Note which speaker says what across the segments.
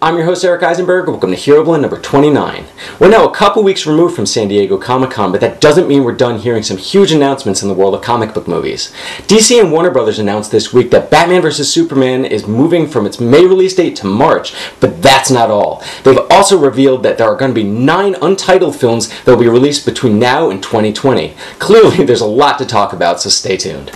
Speaker 1: I'm your host, Eric Eisenberg. Welcome to Hero Blend number 29. We're now a couple weeks removed from San Diego Comic-Con, but that doesn't mean we're done hearing some huge announcements in the world of comic book movies. DC and Warner Brothers announced this week that Batman vs. Superman is moving from its May release date to March, but that's not all. They've also revealed that there are going to be 9 untitled films that will be released between now and 2020. Clearly, there's a lot to talk about, so stay tuned.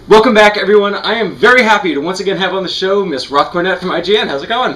Speaker 1: Welcome back, everyone. I am very happy to once again have on the show Miss Roth Cornet from IGN. How's it going?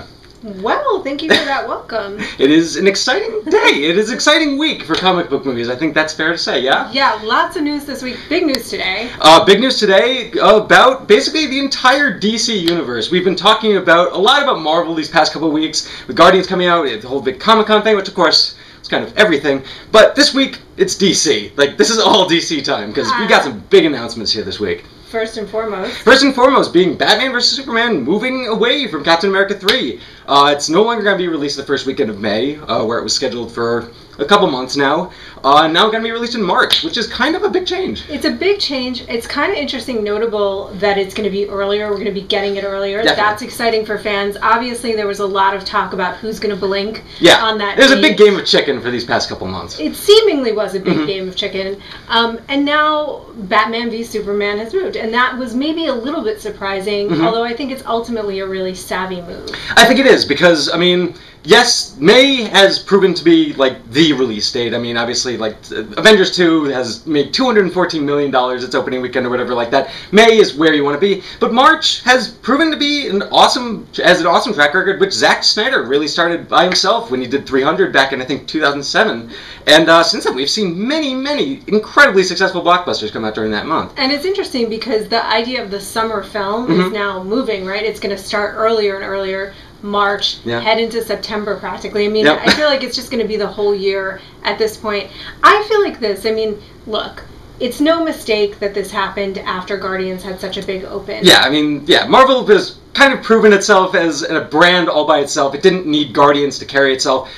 Speaker 2: Well, thank you for that welcome.
Speaker 1: It is an exciting day. It is an exciting week for comic book movies. I think that's fair to say, yeah?
Speaker 2: Yeah, lots of news this week. Big news today.
Speaker 1: Big news today about basically the entire DC universe. We've been talking a lot about Marvel these past couple of weeks, with Guardians coming out, the whole big Comic-Con thing, which of course is kind of everything. But this week, it's DC. Like, this is all DC time, because we got some big announcements here this week.
Speaker 2: First and foremost
Speaker 1: Being Batman vs. Superman moving away from Captain America 3. It's no longer going to be released the first weekend of May, where it was scheduled for a couple months now. Now going to be released in March, which is kind of a big change.
Speaker 2: It's a big change. It's kind of interesting, notable that it's going to be earlier. We're going to be getting it earlier.
Speaker 1: Definitely.
Speaker 2: That's exciting for fans. Obviously, there was a lot of talk about who's going to blink on that
Speaker 1: There's
Speaker 2: date.
Speaker 1: a big game of chicken for these past couple months.
Speaker 2: It seemingly was a big game of chicken. And now Batman v Superman has moved. And that was maybe a little bit surprising, although I think it's ultimately a really savvy move.
Speaker 1: I think it is, because, I mean, yes, May has proven to be, like, the release date. I mean, obviously, like, Avengers 2 has made $214 million its opening weekend or whatever like that. May is where you want to be. But March has proven to be an awesome track record, which Zack Snyder really started by himself when he did 300 back in, I think, 2007. And since then, we've seen many, many incredibly successful blockbusters come out during that month.
Speaker 2: And it's interesting because the idea of the summer film is now moving, right? It's going to start earlier and earlier. March, head into September practically. I mean, I feel like it's just going to be the whole year at this point. I feel like this. I mean, look, it's no mistake that this happened after Guardians had such a big open.
Speaker 1: Yeah, I mean, Marvel has kind of proven itself as a brand all by itself. It didn't need Guardians to carry itself.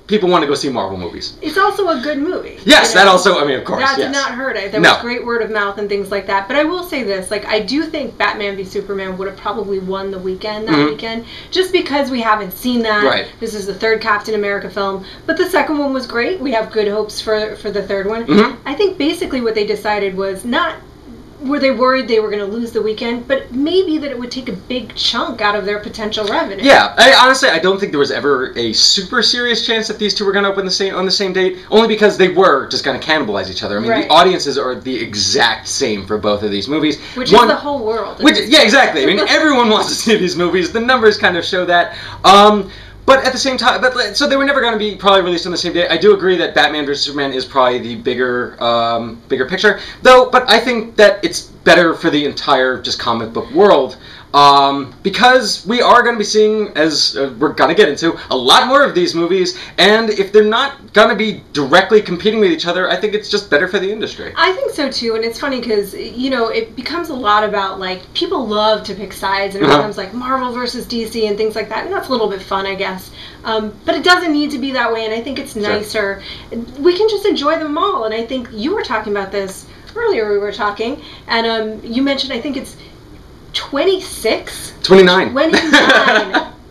Speaker 1: People want to go see Marvel movies.
Speaker 2: It's also a good movie.
Speaker 1: Yes, that also, I mean, of course,
Speaker 2: that did not hurt it. There was great word of mouth and things like that. But I will say this, like, I do think Batman v Superman would have probably won the weekend that weekend, just because we haven't seen that.
Speaker 1: Right.
Speaker 2: This is the third Captain America film. But the second one was great. We have good hopes for the third one. I think basically what they decided was not... Were they worried they were going to lose the weekend, but maybe that it would take a big chunk out of their potential revenue.
Speaker 1: Yeah, honestly, I don't think there was ever a super serious chance that these two were going to open on the same date, only because they were just going to cannibalize each other. I mean, the audiences are the exact same for both of these movies.
Speaker 2: Which is the whole world.
Speaker 1: Yeah, exactly. I mean, everyone wants to see these movies. The numbers kind of show that. But at the same time, so they were never going to be probably released on the same day. I do agree that Batman vs. Superman is probably the bigger picture, though. But I think that it's better for the entire just comic book world, because we are going to be seeing, as we're going to get into, a lot more of these movies. And if they're not going to be directly competing with each other, I think it's just better for the industry.
Speaker 2: I think so too, and it's funny because it becomes a lot about, like, people love to pick sides, and it becomes like Marvel versus DC and things like that, and that's a little bit fun, I guess. But it doesn't need to be that way, and I think it's nicer. We can just enjoy them all, and I think you were talking about this earlier. We were talking, and you mentioned, I think it's
Speaker 1: 29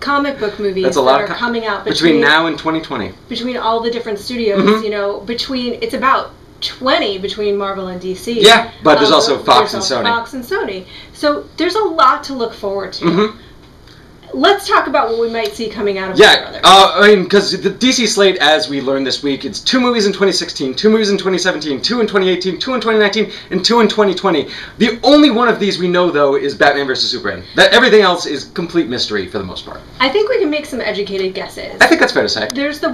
Speaker 2: comic book movies that are coming out
Speaker 1: between now and 2020.
Speaker 2: Between all the different studios, it's about 20 between Marvel and DC.
Speaker 1: Yeah, but there's also Fox and Sony.
Speaker 2: So there's a lot to look forward to. Let's talk about what we might see coming out of
Speaker 1: I mean, because the DC slate, as we learned this week, it's 2 movies in 2016, 2 movies in 2017, 2 in 2018, 2 in 2019, and 2 in 2020. The only one of these we know, though, is Batman vs. Superman. Everything else is complete mystery for the most part.
Speaker 2: I think we can make some educated guesses.
Speaker 1: I think that's fair to say.
Speaker 2: There's the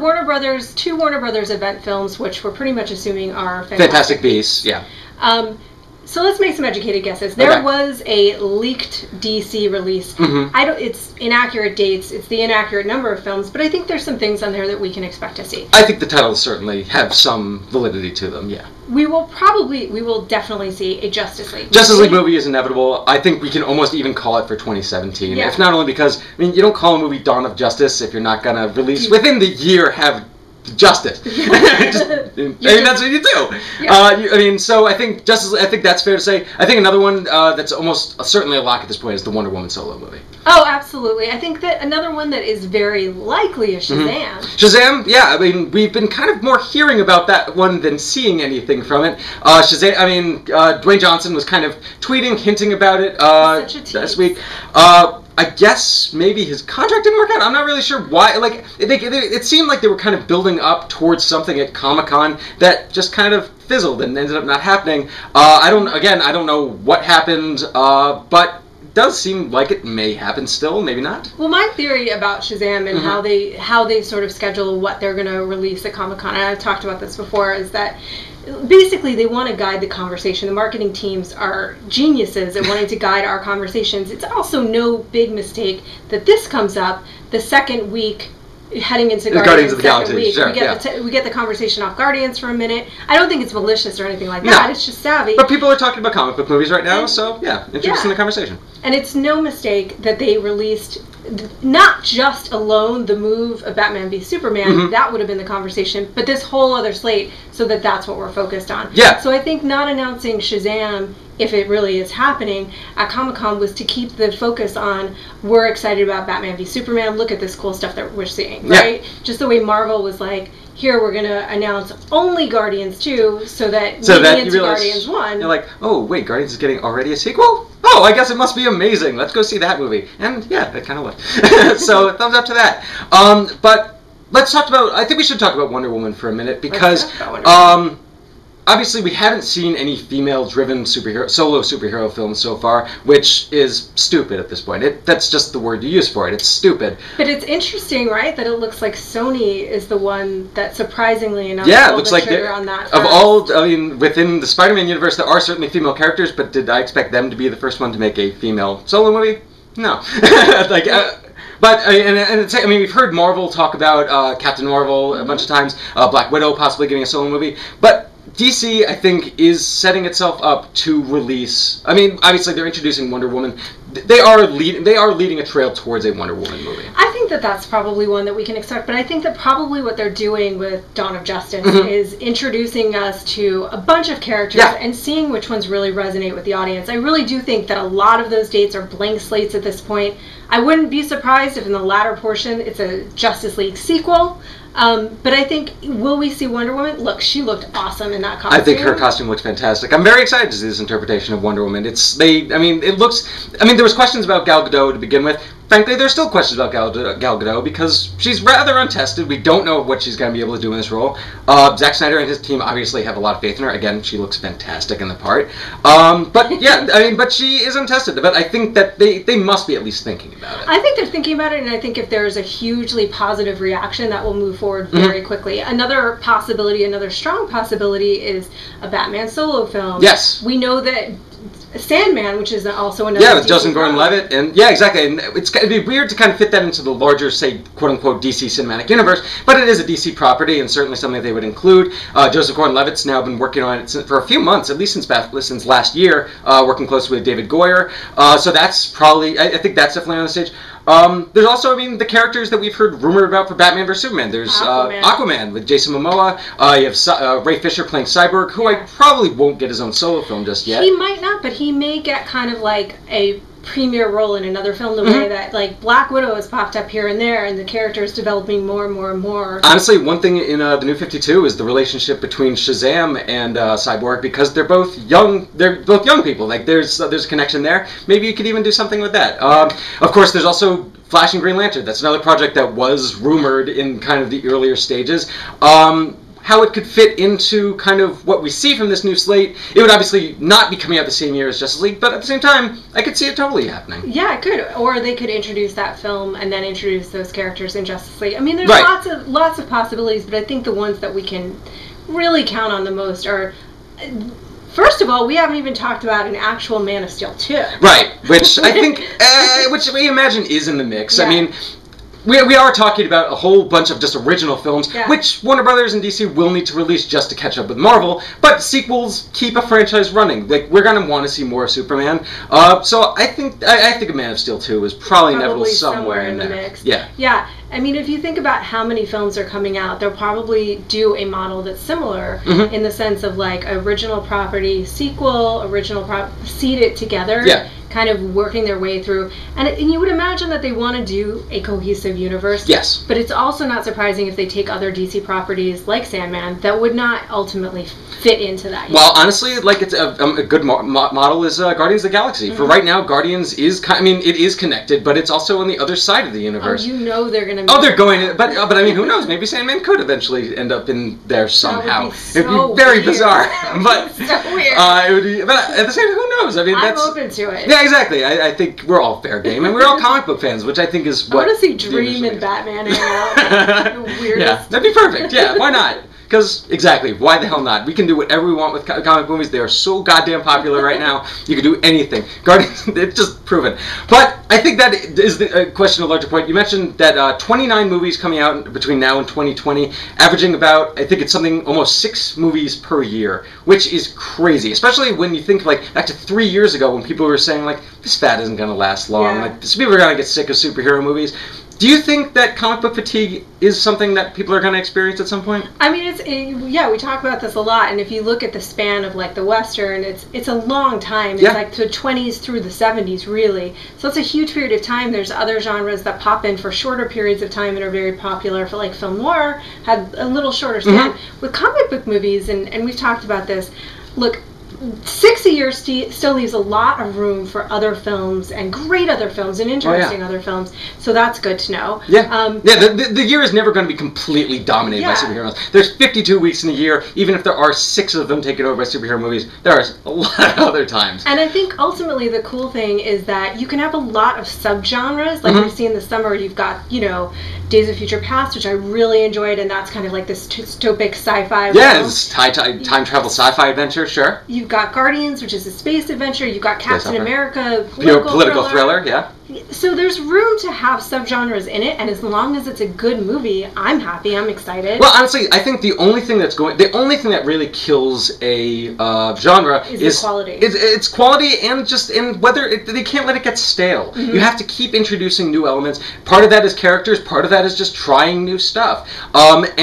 Speaker 2: two Warner Brothers event films, which we're pretty much assuming are
Speaker 1: Fantastic Beasts, yeah.
Speaker 2: So let's make some educated guesses. There was a leaked DC release. It's inaccurate dates. It's the inaccurate number of films, but I think there's some things on there that we can expect to see.
Speaker 1: I think the titles certainly have some validity to them, yeah.
Speaker 2: We will definitely see a Justice League movie.
Speaker 1: Justice League movie is inevitable. I think we can almost even call it for 2017. If not only because, I mean, you don't call a movie Dawn of Justice if you're not going to release, within the year, have justice. I mean, that's what you do. Yeah. So I think that's fair to say. I think another one that's almost certainly a lock at this point is the Wonder Woman solo movie.
Speaker 2: Oh, absolutely. I think that another one that is very likely is Shazam.
Speaker 1: Shazam, yeah. I mean, we've been kind of more hearing about that one than seeing anything from it. Shazam, Dwayne Johnson was kind of tweeting, hinting about it last week. I guess maybe his contract didn't work out. I'm not really sure why. Like, it seemed like they were kind of building up towards something at Comic-Con that just kind of fizzled and ended up not happening. I don't know what happened, but it does seem like it may happen still, maybe not.
Speaker 2: Well, my theory about Shazam and how they sort of schedule what they're going to release at Comic-Con, and I've talked about this before, is that basically they want to guide the conversation. The marketing teams are geniuses at wanting to guide our conversations. It's also no big mistake that this comes up the second week heading into Guardians of the Galaxy. Sure, we get the conversation off Guardians for a minute. I don't think it's malicious or anything like that. No. It's just savvy.
Speaker 1: But people are talking about comic book movies right now, so yeah, introducing the conversation.
Speaker 2: And it's no mistake that they released not just alone the move of Batman v Superman, that would have been the conversation, but this whole other slate, so that's what we're focused on.
Speaker 1: Yeah.
Speaker 2: So I think not announcing Shazam, if it really is happening, at Comic-Con was to keep the focus on, we're excited about Batman v Superman, look at this cool stuff that we're seeing, right? Yeah. Just the way Marvel was like, here we're going to announce only Guardians 2 so that into Guardians 1.
Speaker 1: You're like, oh, wait, Guardians is getting already a sequel? Oh, I guess it must be amazing. Let's go see that movie. And yeah, it kind of was. So thumbs up to that. But let's talk about, I think we should talk about Wonder Woman for a minute because obviously we haven't seen any female-driven solo superhero films so far, which is stupid at this point. That's just the word you use for it. It's stupid.
Speaker 2: But it's interesting, right, that it looks like Sony is the one that surprisingly enough
Speaker 1: it looks like on that. Within the Spider-Man universe, there are certainly female characters, but did I expect them to be the first one to make a female solo movie? No. But we've heard Marvel talk about Captain Marvel a bunch of times, Black Widow possibly getting a solo movie, but DC, I think, is setting itself up to release. I mean, obviously, they're introducing Wonder Woman. They are leading a trail towards a Wonder Woman movie.
Speaker 2: I think that's probably one that we can expect, but I think that probably what they're doing with Dawn of Justice is introducing us to a bunch of characters and seeing which ones really resonate with the audience. I really do think that a lot of those dates are blank slates at this point. I wouldn't be surprised if in the latter portion it's a Justice League sequel. But I think, will we see Wonder Woman? Look, she looked awesome in that costume.
Speaker 1: I think her costume looks fantastic. I'm very excited to see this interpretation of Wonder Woman. There was questions about Gal Gadot to begin with. Frankly, there's still questions about Gal Gadot because she's rather untested. We don't know what she's going to be able to do in this role. Zack Snyder and his team obviously have a lot of faith in her. Again, she looks fantastic in the part. But she is untested. But I think that they must be at least thinking about it.
Speaker 2: I think they're thinking about it, and I think if there's a hugely positive reaction, that will move forward very quickly. Another strong possibility is a Batman solo film.
Speaker 1: Yes.
Speaker 2: We know that Sandman, which is also another
Speaker 1: with Joseph Gordon-Levitt, and exactly, and it'd be weird to kind of fit that into the larger, say, quote-unquote DC cinematic universe, but it is a DC property, and certainly something they would include. Joseph Gordon-Levitt's now been working on it for a few months, at least since last year, working closely with David Goyer, so that's probably, I think that's definitely on the stage. There's also, the characters that we've heard rumored about for Batman vs. Superman. There's Aquaman with Jason Momoa. You have Ray Fisher playing Cyborg, who I probably won't get his own solo film just yet.
Speaker 2: He might not, but he may get kind of like a premier role in another film the way that like Black Widow has popped up here and there, and the character is developing more and more and more.
Speaker 1: Honestly, one thing in the New 52 is the relationship between Shazam and Cyborg, because they're both young. They're both young people. Like there's a connection there. Maybe you could even do something with that. Of course, there's also Flash and Green Lantern. That's another project that was rumored in kind of the earlier stages. How it could fit into kind of what we see from this new slate. It would obviously not be coming out the same year as Justice League, but at the same time, I could see it totally happening.
Speaker 2: Yeah, it could. Or they could introduce that film and then introduce those characters in Justice League. There's lots of possibilities, but I think the ones that we can really count on the most are... First of all, we haven't even talked about an actual Man of Steel 2.
Speaker 1: Right, which I think, which we imagine is in the mix. Yeah. we are talking about a whole bunch of just original films,
Speaker 2: Yeah.
Speaker 1: which Warner Brothers and DC will need to release just to catch up with Marvel. But sequels keep a franchise running. Like, we're gonna want to see more of Superman. So I think a Man of Steel 2 is probably inevitable somewhere in there.
Speaker 2: Mix.
Speaker 1: Yeah.
Speaker 2: Yeah. I mean, if you think about how many films are coming out, they'll probably do a model that's similar in the sense of like original property, sequel, seed it together.
Speaker 1: Yeah.
Speaker 2: Kind of working their way through, and you would imagine that they want to do a cohesive universe.
Speaker 1: Yes.
Speaker 2: But it's also not surprising if they take other DC properties like Sandman that would not ultimately fit into that.
Speaker 1: Well, honestly, like it's a good model is Guardians of the Galaxy. For right now, Guardians is it is connected, but it's also on the other side of the universe.
Speaker 2: Oh, you know they're going to.
Speaker 1: Oh, they're going to, but I mean, who knows? Maybe Sandman could eventually end up in there somehow. It'd be very bizarre, but
Speaker 2: so weird.
Speaker 1: It would be. But at the same time, who knows? I mean,
Speaker 2: I'm open to it.
Speaker 1: Yeah, exactly. I think we're all fair game, and we're all comic book fans, which I think is what.
Speaker 2: I want to see Dream and Batman hang out. The weirdest.
Speaker 1: Yeah, that'd be perfect. Yeah, why not? Because, exactly, why the hell not? We can do whatever we want with comic movies. They are so goddamn popular right now. You can do anything. Guardians, it's just proven. But I think that is the question of a larger point. You mentioned that 29 movies coming out between now and 2020, averaging about, I think it's something, almost 6 movies per year, which is crazy. Especially when you think, like, back to 3 years ago when people were saying, like, this fad isn't going to last long.
Speaker 2: Yeah.
Speaker 1: Like, people are going to get sick of superhero movies. Do you think that comic book fatigue is something that people are going to experience at some point?
Speaker 2: I mean, yeah, we talk about this a lot, and if you look at the span of like the Western, it's a long time. It's like the 20s through the 70s, really. So it's a huge period of time. There's other genres that pop in for shorter periods of time and are very popular. For like film noir, had a little shorter span. With comic book movies, and we've talked about this. Look, 6 a year still leaves a lot of room for other films and great other films and interesting other films. So that's good to know.
Speaker 1: Yeah. The year is never going to be completely dominated by superheroes. There's 52 weeks in a year. Even if there are 6 of them taken over by superhero movies, there are a lot of other times.
Speaker 2: And I think ultimately the cool thing is that you can have a lot of subgenres. Like we've seen this summer, you've got, Days of Future Past, which I really enjoyed, and that's kind of like this dystopic sci-fi.
Speaker 1: Yeah, it's time travel sci-fi adventure, sure.
Speaker 2: You've got Guardians, which is a space adventure. You've got Captain America,
Speaker 1: political thriller, yeah.
Speaker 2: So there's room to have subgenres in it, and as long as it's a good movie, I'm happy. I'm excited.
Speaker 1: Well, honestly, I think the only thing that really kills a genre is
Speaker 2: quality.
Speaker 1: It's quality and whether they can't let it get stale. You have to keep introducing new elements. Part of that is characters. Part of that is just trying new stuff. Not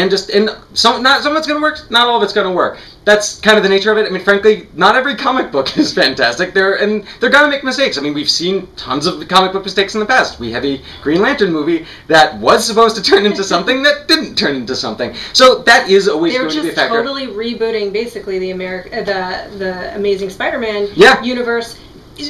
Speaker 1: some of it's going to work. Not all of it's going to work. That's kind of the nature of it. I mean, frankly, not every comic book is fantastic. They're gonna make mistakes. I mean, we've seen tons of comic book mistakes in the past. We have a Green Lantern movie that was supposed to turn into something that didn't turn into something. So that is always going to be a factor.
Speaker 2: They're just totally rebooting, basically, the Amazing Spider-Man universe.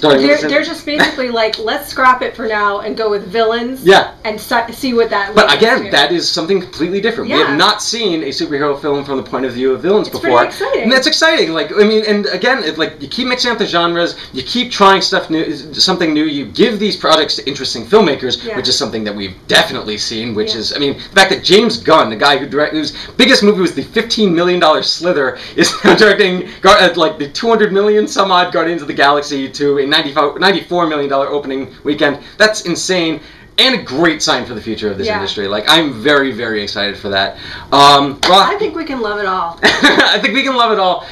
Speaker 2: They're just basically like, let's scrap it for now and go with villains and see what that
Speaker 1: But again, that is something completely different. We have not seen a superhero film from the point of view of villains before.
Speaker 2: Pretty exciting.
Speaker 1: And that's exciting. Like, I mean, and again, you keep mixing up the genres, you keep trying something new, you give these projects to interesting filmmakers, which is something that we've definitely seen, which is, I mean, the fact that James Gunn, the guy whose biggest movie was the $15 million Slither, is now directing like the 200 million some odd Guardians of the Galaxy to a $94 million opening weekend. That's insane. And a great sign for the future of this industry. Like, I'm very, very excited for that. Roth,
Speaker 2: I think we can love it all.
Speaker 1: I think we can love it all.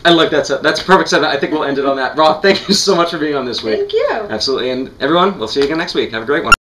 Speaker 1: I like that. That's a perfect sentiment. I think we'll end it on that. Roth, thank you so much for being on this week.
Speaker 2: Thank you.
Speaker 1: Absolutely. And everyone, we'll see you again next week. Have a great one.